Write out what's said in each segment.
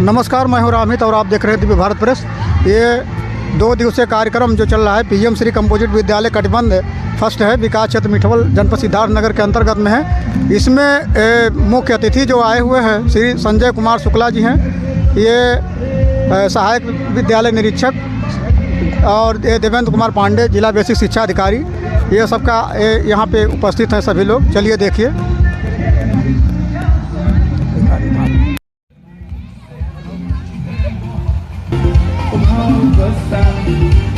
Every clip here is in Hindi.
नमस्कार, मैं हूं रामित और आप देख रहे हैं दिव्य भारत प्रेस। ये 2 दिवसीय कार्यक्रम जो चल रहा है पीएम श्री कंपोजिट विद्यालय कटिबंध फर्स्ट है, विकास क्षेत्र मिठवल जनपद सिद्धार्थनगर के अंतर्गत में है। इसमें मुख्य अतिथि जो आए हुए हैं श्री संजय कुमार शुक्ला जी हैं। ये सहायक विद्यालय निरीक्षक और ये देवेंद्र कुमार पांडे जिला बेसिक शिक्षा अधिकारी, ये सबका यहाँ पे उपस्थित हैं सभी लोग। चलिए देखिए।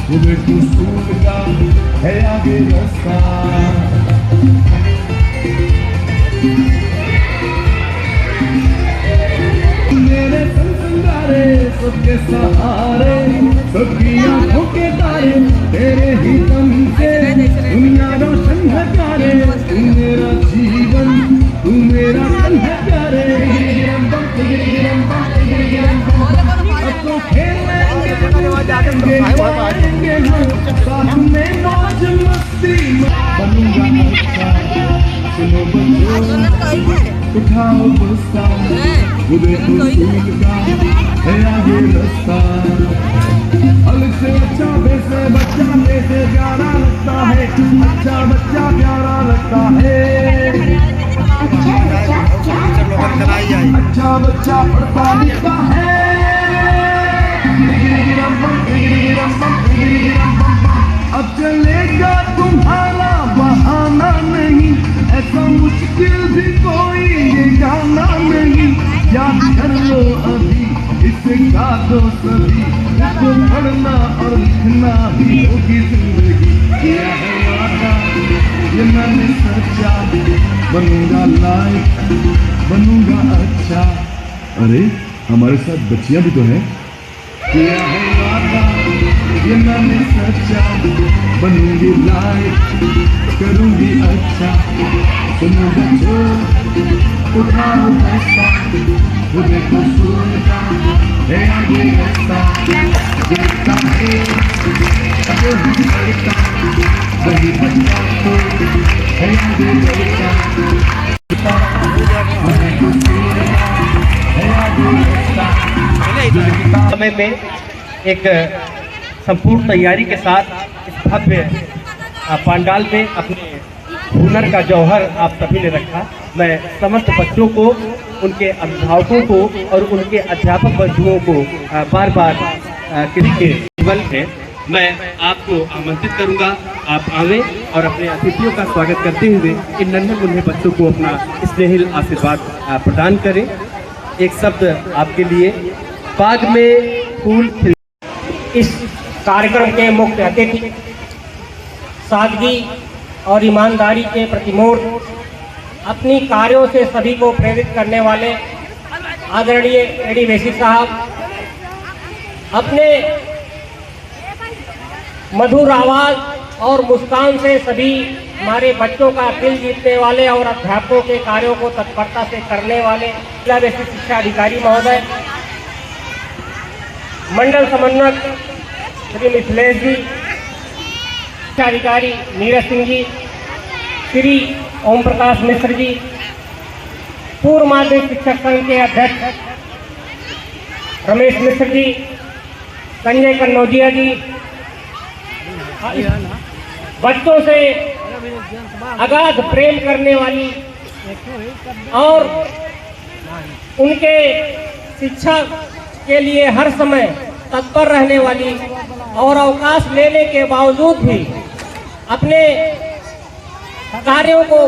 तुम्हें कुसूर का है आगे रास्ता, मेरे संसारे सबके सहारे, सबकी आंखों के तारे, तेरे ही दम से दुनिया रोशन है प्यारे। तू मेरा जीवन, तू मेरा तन है प्यारे। अब तो खेलने साथ में मौज मस्ती, बनूंगा अच्छा। सुनो बच्चों, उठाओ गुस्सा, मुझे कुसूर का है आगे रास्ता। अलग से अच्छा वैसे बच्चा वैसे प्यारा लगता है, अच्छा बच्चा प्यारा लगता है। अच्छा बच्चा पढ़ता लिखता है। अब चलेगा तुम्हारा बहाना नहीं, ऐसा मुश्किल भी कोई ये गाना नहीं। याद कर लो अभी इसे गा दो सभी, इसको पढ़ना और लिखना ही होगी जिंदगी। किया है वादा ये मैंने सच्चा, बनूंगा लायक, बनूंगा अच्छा। अरे हमारे साथ बच्चियां भी तो हैं। किया है वादा ये मैंने सच्चा, बनूंगी लायक, करूंगी अच्छा। सुनो बच्चों, उठाओ पैसा, मुझे कुसूर का है आगे रास्ता। देखता है जो ही करता, वही बच्चा तो है आगे रास्ता। मुझे कुसूर का है आगे रास्ता। समय में एक संपूर्ण तैयारी के साथ इस भव्य पंडाल में अपने हुनर का जौहर आप सभी ने रखा। मैं समस्त बच्चों को, उनके अभिभावकों को और उनके अध्यापक बंधुओं को बार बार केवल है मैं आपको आमंत्रित करूंगा, आप आवें और अपने अतिथियों का स्वागत करते हुए इन नन्हे मुन्ने बच्चों को अपना स्नेहिल आशीर्वाद प्रदान करें। एक शब्द आपके लिए, बाग में फूल खिल। इस कार्यक्रम के मुख्य अतिथि सादगी और ईमानदारी के प्रतिमूर्त, अपनी कार्यों से सभी को प्रेरित करने वाले आदरणीय एडी वेसी साहब, अपने मधुर आवाज़ और मुस्कान से सभी हमारे बच्चों का दिल जीतने वाले और अध्यापकों के कार्यों को तत्परता से करने वाले जिला बेसिक शिक्षा अधिकारी महोदय, मंडल समन्वयक श्री मिथिलेश जी, शिक्षा अधिकारी नीरज सिंह जी, श्री ओम प्रकाश मिश्र जी, पूर्व माध्यमिक शिक्षक संघ के अध्यक्ष रमेश मिश्र जी, संजय कन्नौजिया जी, बच्चों से अगाध प्रेम करने वाली और उनके शिक्षा के लिए हर समय तत्पर रहने वाली और अवकाश लेने के बावजूद भी अपने कार्यों को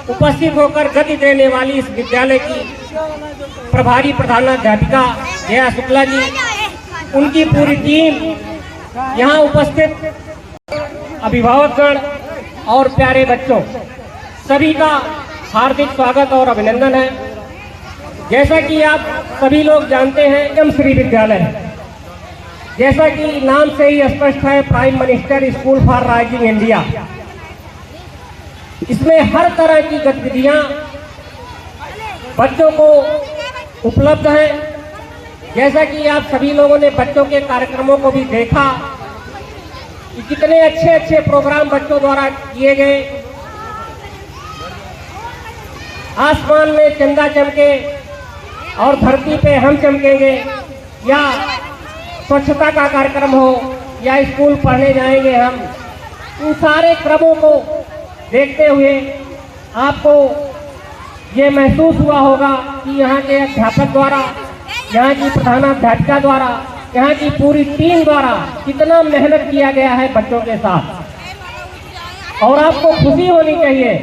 उपस्थित होकर गति देने वाली इस विद्यालय की प्रभारी प्रधानाध्यापिका जया शुक्ला जी, उनकी पूरी टीम, यहाँ उपस्थित अभिभावकगण और प्यारे बच्चों, सभी का हार्दिक स्वागत और अभिनंदन है। जैसा कि आप सभी लोग जानते हैं, एम श्री विद्यालय, जैसा कि नाम से ही स्पष्ट है, prime minister school for rising India. इसमें हर तरह की गतिविधियां बच्चों को उपलब्ध हैं। जैसा कि आप सभी लोगों ने बच्चों के कार्यक्रमों को भी देखा कि कितने अच्छे अच्छे प्रोग्राम बच्चों द्वारा किए गए। आसमान में चंदा चमके, और धरती पे हम चमकेंगे, या स्वच्छता का कार्यक्रम हो, या स्कूल पढ़ने जाएंगे हम, इन सारे क्रमों को देखते हुए आपको ये महसूस हुआ होगा कि यहाँ के अध्यापक द्वारा, यहाँ की प्रधानाध्यापिका द्वारा, यहाँ की पूरी टीम द्वारा कितना मेहनत किया गया है बच्चों के साथ। और आपको खुशी होनी चाहिए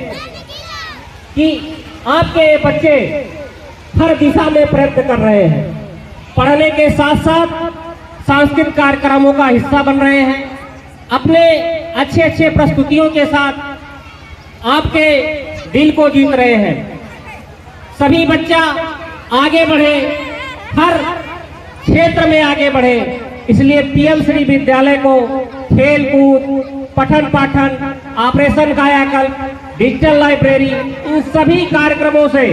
कि आपके ये बच्चे हर दिशा में प्रयत्न कर रहे हैं, पढ़ने के साथ साथ सांस्कृतिक कार्यक्रमों का हिस्सा बन रहे हैं, अपने अच्छे अच्छे प्रस्तुतियों के साथ आपके दिल को जीत रहे हैं। सभी बच्चा आगे बढ़े, हर क्षेत्र में आगे बढ़े, इसलिए पीएम श्री विद्यालय को खेल कूद, पठन पाठन, ऑपरेशन कायाकल्प, डिजिटल लाइब्रेरी, इन सभी कार्यक्रमों से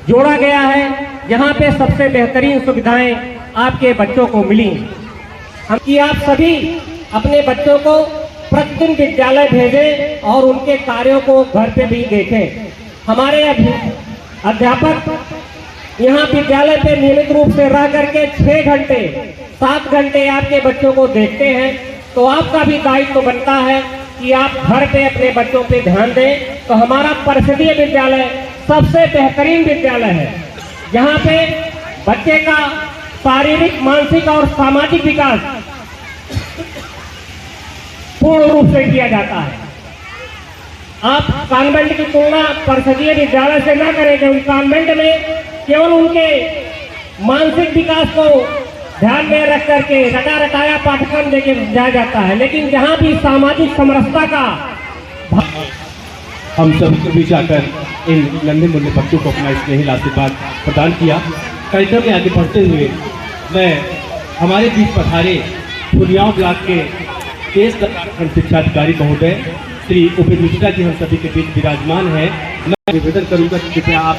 जोड़ा गया है, जहां पे सबसे बेहतरीन सुविधाएं आपके बच्चों को मिली। हम कि आप सभी अपने बच्चों को प्रतिदिन विद्यालय भेजें और उनके कार्यों को घर पे भी देखें। हमारे अध्यापक यहाँ विद्यालय पे नियमित रूप से रह करके 6 घंटे 7 घंटे आपके बच्चों को देखते हैं, तो आपका भी दायित्व बनता है कि आप घर पे अपने बच्चों पे ध्यान दें। तो हमारा परिषदीय विद्यालय सबसे बेहतरीन विद्यालय है, जहाँ पे बच्चे का शारीरिक, मानसिक और सामाजिक विकास पूर्ण रूप से किया जाता है। आप कॉन्वेंट की तुलना परिषदीय विद्यालय से न करें, क्योंकि कॉन्वेंट में केवल उनके मानसिक विकास को ध्यान में रख करके रटा रटाया पाठ्यक्रम देके जाया जाता है, लेकिन जहाँ भी सामाजिक समरसता का हम सब के बीच आकर इन नन्हे मुन्ने बच्चों को अपना स्नेही आशीर्वाद प्रदान किया। कार्यक्रम में आगे बढ़ते हुए मैं हमारे बीच पधारे फुलियाओं ब्लॉक के तेज खंड शिक्षा अधिकारी महोदय श्री उपेंद्र मिश्रा जी हम सभी के बीच विराजमान हैं। मैं निवेदन करूंगा कि कृपया आप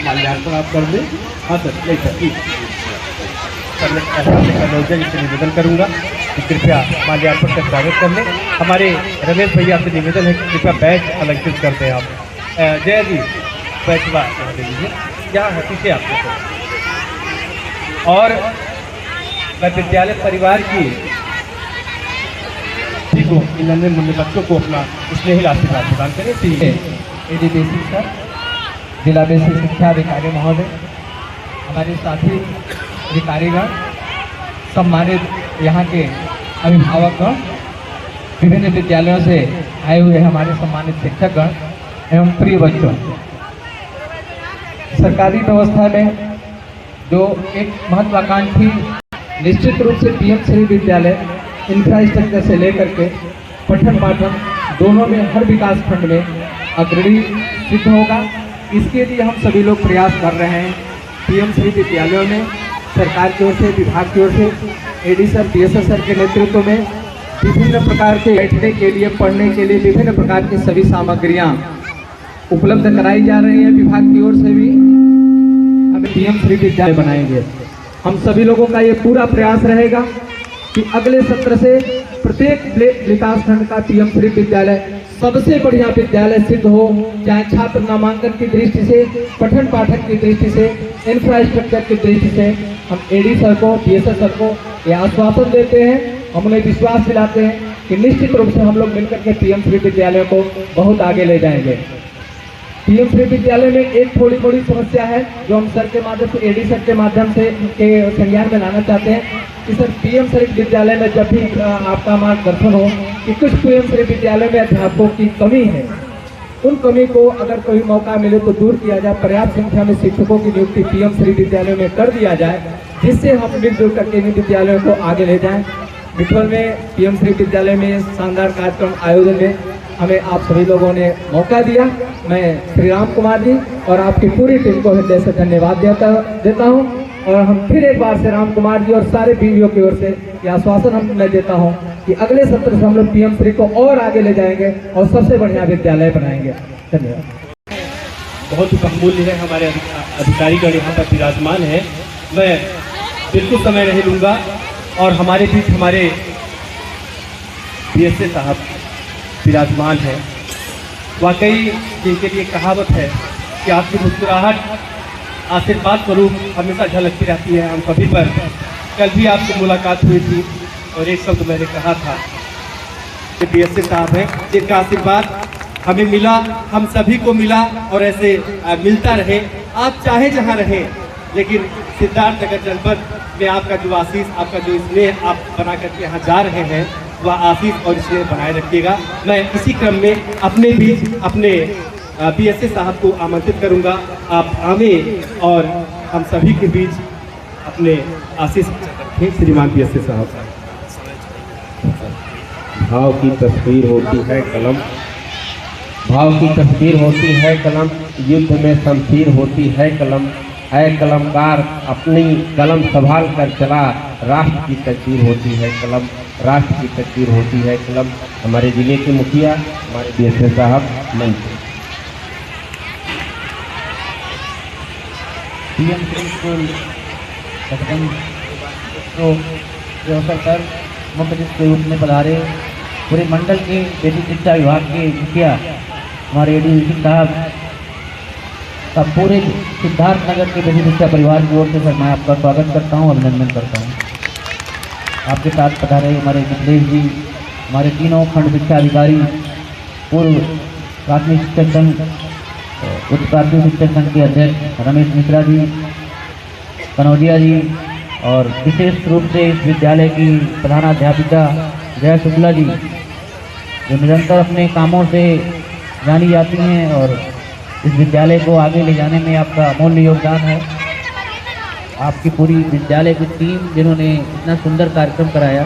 माल्यार्पण आप कर दें। हाँ सर, नहीं सर, ठीक करने जी से निवेदन करूंगा कि कृपया माल्यार्पण का स्वागत कर लें। हमारे रमेश भैया आपसे निवेदन है कि कृपया बैच अलंकृत कर दें। आप जय जी बैच दे दीजिए, क्या है पीछे आपको। और मैं विद्यालय परिवार की को इन नन्हे मुन्ने बच्चों को अपना स्नेही आशीर्वाद प्रदान करें। एडी बेसिक सर, जिला बेसिक शिक्षा अधिकारी महोदय, हमारे साथी अधिकारीगण, सम्मानित यहाँ के अभिभावकगण, विभिन्न विद्यालयों से आए हुए हमारे सम्मानित शिक्षकगण एवं प्रिय बच्चों, सरकारी व्यवस्था में जो एक महत्वाकांक्षी निश्चित रूप से पीएम श्री विद्यालय इंफ्रास्ट्रक्चर से लेकर के पठन पाठन दोनों में हर विकास खंड में अग्रणी सिद्ध होगा। इसके लिए हम सभी लोग प्रयास कर रहे हैं। पीएम श्री विद्यालयों में सरकार की ओर से, विभाग की ओर से, एडी सर, डीएसएस सर के नेतृत्व में विभिन्न प्रकार के बैठने के लिए, पढ़ने के लिए विभिन्न प्रकार की सभी सामग्रियां उपलब्ध कराई जा रही है। विभाग की ओर से भी हमें पीएम श्री विद्यालय बनाएंगे। हम सभी लोगों का ये पूरा प्रयास रहेगा कि अगले सत्र से प्रत्येक विकास खंड का पीएम श्री विद्यालय सबसे बढ़िया विद्यालय सिद्ध हो, चाहे छात्र नामांकन की दृष्टि से, पठन पाठन की दृष्टि से, इंफ्रास्ट्रक्चर की दृष्टि से। हम एडी सर को, डीएसएस सर को यह आश्वासन देते हैं, हम उन्हें विश्वास दिलाते हैं कि निश्चित रूप से हम लोग मिलकर के पीएम श्री विद्यालय को बहुत आगे ले जाएंगे। पीएम श्री विद्यालय में एक थोड़ी थोड़ी समस्या है जो हम सर के माध्यम से, एडी सर के माध्यम से के संज्ञान में लाना चाहते हैं कि सर पीएम श्री विद्यालय में जब भी आपका मार्गदर्शन हो कि कुछ पीएम श्री विद्यालय में अध्यापकों की कमी है, उन कमी को अगर कोई मौका मिले तो दूर किया जाए। पर्याप्त संख्या में शिक्षकों की नियुक्ति पीएम श्री विद्यालय में कर दिया जाए, जिससे हम मिलजुल करके इन विद्यालयों को आगे ले जाएं। मिठोल में पीएम श्री विद्यालय में शानदार कार्यक्रम आयोजन में हमें आप सभी लोगों ने मौका दिया। मैं श्री राम कुमार जी और आपकी पूरी टीम को हृदय से धन्यवाद देता हूं। और हम फिर एक बार से राम कुमार जी और सारे बीवीओ की ओर से यह आश्वासन मैं देता हूं कि अगले सत्र से हम लोग पीएम श्री को और आगे ले जाएंगे और सबसे बढ़िया विद्यालय बनाएंगे। धन्यवाद। बहुत ही बहुमूल्य है, हमारे अधिकारीगण यहाँ पर विराजमान है। मैं बिल्कुल समय नहीं लूँगा और हमारे बीच हमारे डीएसए साहब विराजमान है। वाकई जिनके लिए कहावत है कि आपकी मुस्कुराहट आशीर्वाद स्वरूप हमेशा झलकती रहती है हम सभी पर। कल भी आपसे मुलाकात हुई थी और एक शब्द मैंने कहा था कि बीएसए साहब हैं जिनका आशीर्वाद हमें मिला, हम सभी को मिला और ऐसे मिलता रहे। आप चाहे जहाँ रहें, लेकिन सिद्धार्थनगर जनपद में आपका जो आशीष, आपका जो स्नेह आप बना करके यहाँ जा रहे हैं, वह आशीष और स्नेह बनाए रखिएगा। मैं इसी क्रम में अपने बीच अपने बीएसए साहब को आमंत्रित करूँगा, आप आवें और हम सभी के बीच अपने आशीष रखें। श्रीमान बीएसए साहब। भाव की तस्वीर होती है कलम, भाव की तस्वीर होती है कलम, युद्ध में शमशीर होती है कलम। ऐ कलमकार अपनी कलम संभाल कर चला, राष्ट्र की तस्वीर होती है कलम, राष्ट्र की तस्वीर होती है कलम। हमारे जिले के मुखिया हमारे बीएसए साहब मंत्री। पीएम श्री स्कूल तो अवसर पर मुख्य अतिथि के रूप में पधारे पूरे मंडल के बेसिक शिक्षा विभाग के मुखिया हमारे एडीसी साहब का पूरे सिद्धार्थनगर के बेसिक शिक्षा परिवार की ओर से सर मैं आपका स्वागत करता हूँ, अभिनंदन करता हूँ। आपके साथ पधारे हमारे मिथिलेश जी, हमारे तीनों खंड शिक्षा अधिकारी, पूर्व प्राथमिक शिक्षक संघ, उच्च प्राथमिक शिक्षक संघ के अध्यक्ष रमेश मिश्रा जी, कनौजिया जी, और विशेष रूप से इस विद्यालय की प्रधानाध्यापिका जया शुक्ला जी, जो निरंतर अपने कामों से जानी जाती हैं और इस विद्यालय को आगे ले जाने में आपका अमूल्य योगदान है। आपकी पूरी विद्यालय की टीम जिन्होंने इतना सुंदर कार्यक्रम कराया,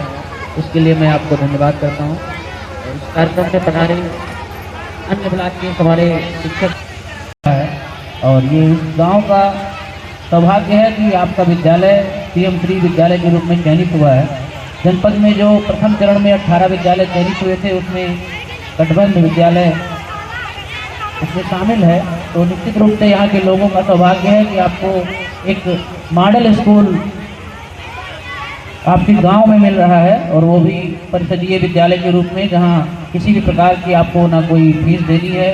उसके लिए मैं आपको धन्यवाद करता हूँ। और इस कार्यक्रम में पधारे अन्य ब्लॉक के हमारे शिक्षक है, और ये इस गाँव का सौभाग्य है कि आपका विद्यालय पीएम श्री विद्यालय के रूप में चयनित हुआ है। जनपद में जो प्रथम चरण में 18 विद्यालय चयनित हुए थे, उसमें कटबंध विद्यालय उसमें शामिल है। तो निश्चित रूप से यहाँ के लोगों का सौभाग्य है कि आपको एक मॉडल स्कूल आपके गांव में मिल रहा है, और वो भी परिषदीय विद्यालय के रूप में, जहाँ किसी भी प्रकार की आपको ना कोई फीस देनी है,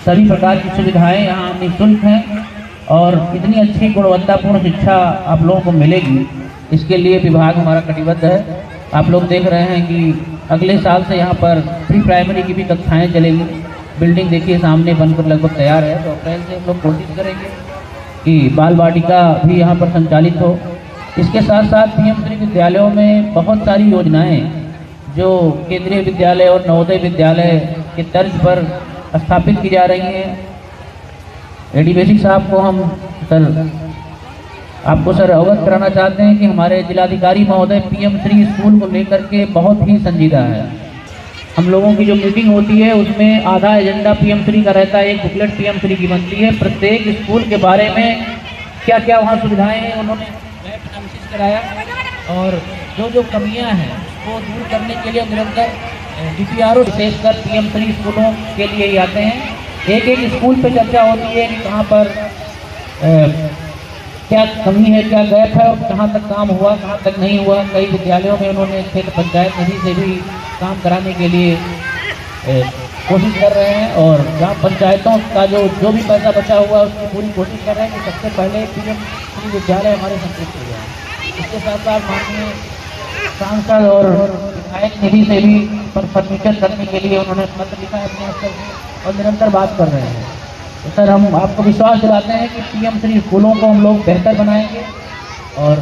सभी प्रकार की सुविधाएं यहाँ निःशुल्क हैं और इतनी अच्छी गुणवत्तापूर्ण शिक्षा आप लोगों को मिलेगी, इसके लिए विभाग हमारा कटिबद्ध है। आप लोग देख रहे हैं कि अगले साल से यहाँ पर प्री प्राइमरी की भी कक्षाएँ चलेंगी। बिल्डिंग देखिए सामने बनकर लगभग तैयार है, तो अप्रैल से हम लोग कोशिश करेंगे कि बाल वाटिका भी यहाँ पर संचालित हो। इसके साथ साथ पीएम श्री विद्यालयों में बहुत सारी योजनाएं जो केंद्रीय विद्यालय और नवोदय विद्यालय के तर्ज पर स्थापित की जा रही हैं। एडी बेसिक साहब को हम आपको अवगत कराना चाहते हैं कि हमारे जिलाधिकारी महोदय पीएम श्री स्कूल को लेकर के बहुत ही संजीदा है। हम लोगों की जो मीटिंग होती है उसमें आधा एजेंडा पीएम श्री का रहता है, एक बुकलेट पीएम श्री की बनती है। प्रत्येक स्कूल के बारे में क्या क्या वहाँ सुविधाएं हैं उन्होंने एनालिसिस कराया, और जो कमियां हैं वो दूर करने के लिए निरंतर डीपीआरओ विशेषकर पीएम श्री स्कूलों के लिए ही आते हैं। एक एक स्कूल पे चर्चा होती है कि कहाँ पर क्या कमी है, क्या गैप है और कहाँ तक काम हुआ, कहाँ तक नहीं हुआ। कई विद्यालयों में उन्होंने क्षेत्र पंचायत निधि से भी काम कराने के लिए कोशिश कर रहे हैं, और ग्राम पंचायतों का जो भी पैसा बचा हुआ है उसकी पूरी कोशिश कर रहे हैं कि सबसे पहले पीएम श्री विद्यालय हमारे संतुष्ट हो जाए। इसके साथ साथ माननीय सांसद और विधायक निधि से भी फर्नीचर करने के लिए उन्होंने पत्र लिखा है अपने स्तर से, और निरंतर बात कर रहे हैं। तो सर हम आपको विश्वास दिलाते हैं कि पीएम श्री स्कूलों को हम लोग बेहतर बनाएंगे, और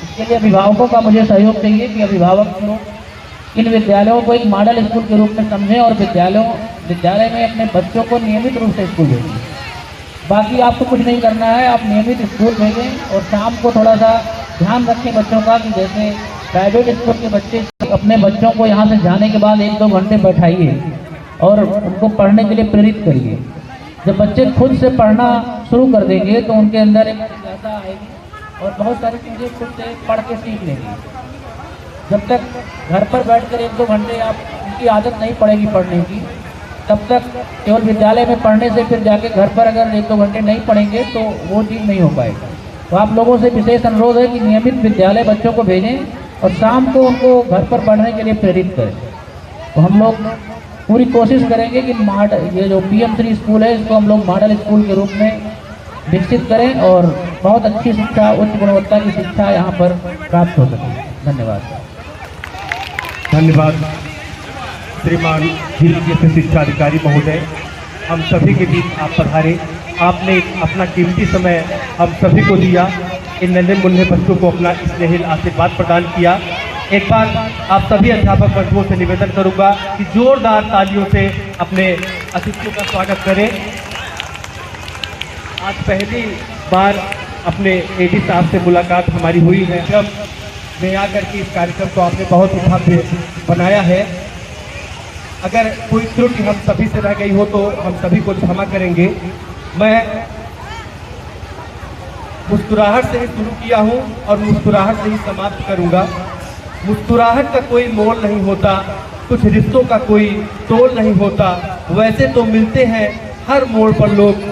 इसके लिए अभिभावकों का मुझे सहयोग चाहिए कि अभिभावक लोग इन विद्यालयों को एक मॉडल स्कूल के रूप में समझें और विद्यालय में अपने बच्चों को नियमित रूप से स्कूल भेजें। बाकी आपको कुछ नहीं करना है, आप नियमित स्कूल भेजें और शाम को थोड़ा सा ध्यान रखें बच्चों का, कि जैसे प्राइवेट स्कूल के बच्चे अपने बच्चों को यहाँ से जाने के बाद 1-2 घंटे बैठाइए और उनको पढ़ने के लिए प्रेरित करिए। जब बच्चे खुद से पढ़ना शुरू कर देंगे तो उनके अंदर एक जिज्ञासा आएगी और बहुत सारी चीज़ें खुद से पढ़ के सीख लेंगे। जब तक घर पर बैठकर 1-2 घंटे आप उनकी आदत नहीं पड़ेगी पढ़ने की, तब तक केवल विद्यालय में पढ़ने से फिर जाके घर पर अगर 1-2 घंटे नहीं पढ़ेंगे तो वो चीज़ नहीं हो पाएगा। तो आप लोगों से विशेष अनुरोध है कि नियमित विद्यालय बच्चों को भेजें और शाम को उनको घर पर पढ़ने के लिए प्रेरित करें। तो हम लोग पूरी कोशिश करेंगे कि ये जो पीएम श्री स्कूल है इसको हम लोग मॉडल स्कूल के रूप में विकसित करें और बहुत अच्छी शिक्षा, उच्च गुणवत्ता की शिक्षा यहाँ पर प्राप्त हो सके। धन्यवाद। धन्यवाद श्रीमान जिला शिक्षा अधिकारी महोदय, हम सभी के बीच आप पधारे, आपने अपना कीमती समय हम सभी को दिया, इन नन्हे मुन्ने बच्चों को अपना स्नेहिल आशीर्वाद प्रदान किया। एक बार आप सभी अध्यापक बंधुओं से निवेदन करूंगा कि जोरदार तालियों से अपने अतिथियों का स्वागत करें। आज पहली बार अपने एडी साहब से मुलाकात हमारी हुई है, जब मैं आकर के इस कार्यक्रम को आपने बहुत ही भव्य बनाया है। अगर कोई त्रुटि हम सभी से रह गई हो तो हम सभी को क्षमा करेंगे। मैं मुस्कुराहट से ही शुरू किया हूँ और मुस्कुराहट से ही समाप्त करूँगा। मुस्कुराहट का कोई मोल नहीं होता, कुछ रिश्तों का कोई तोल नहीं होता। वैसे तो मिलते हैं हर मोड़ पर लोग,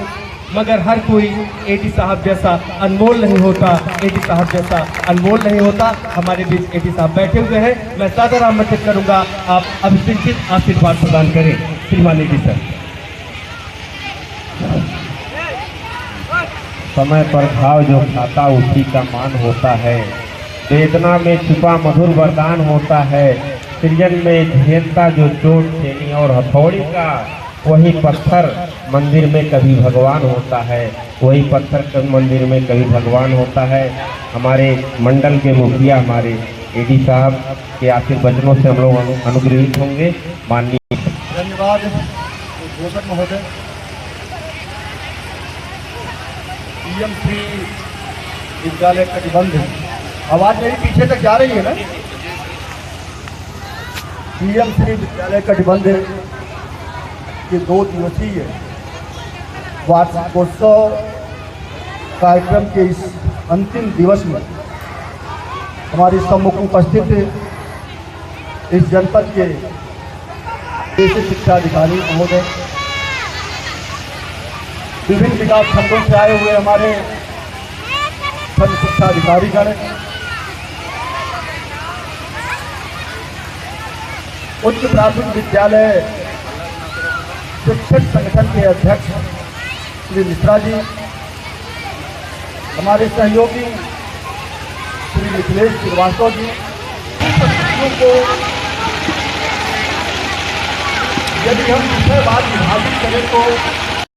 मगर हर कोई एडी साहब जैसा अनमोल नहीं होता, एडी साहब जैसा अनमोल नहीं होता। हमारे बीच एडी साहब बैठे हुए हैं, मैं सादर आमंत्रित करूंगा, आप अभिषिंचित आशीर्वाद प्रदान करें। श्रीमान एडी सर। समय पर घाव जो खाता उसी का मान होता है, वेदना में छुपा मधुर वरदान होता है, सृजन में झेलता जो चोट छेनी और हथौड़ी का, वही पत्थर मंदिर में कभी भगवान होता है, वही पत्थर मंदिर में कभी भगवान होता है। हमारे मंडल के मुखिया हमारे एडी साहब के आशीर्वचनों से हम लोग अनुग्रहित होंगे। माननीय धन्यवाद घोषक महोदय। पीएम श्री विद्यालय कटिबंध, आवाज मेरी पीछे तक जा रही है ना? पीएम श्री विद्यालय कटिबंध के 2 दिवसीय वार्षिकोत्सव कार्यक्रम के इस अंतिम दिवस में हमारे सम्मुख उपस्थित इस जनपद के बेसिक शिक्षा अधिकारी महोदय, विभिन्न विकास खंडों से आए हुए हमारे खंड शिक्षा अधिकारीगण, उच्च प्राथमिक विद्यालय शिक्षक संगठन के अध्यक्ष श्री मिश्रा जी, हमारे सहयोगी श्री मिथिलेश श्रीवास्तव जी, को यदि हम विषयवार विभाजित करें तो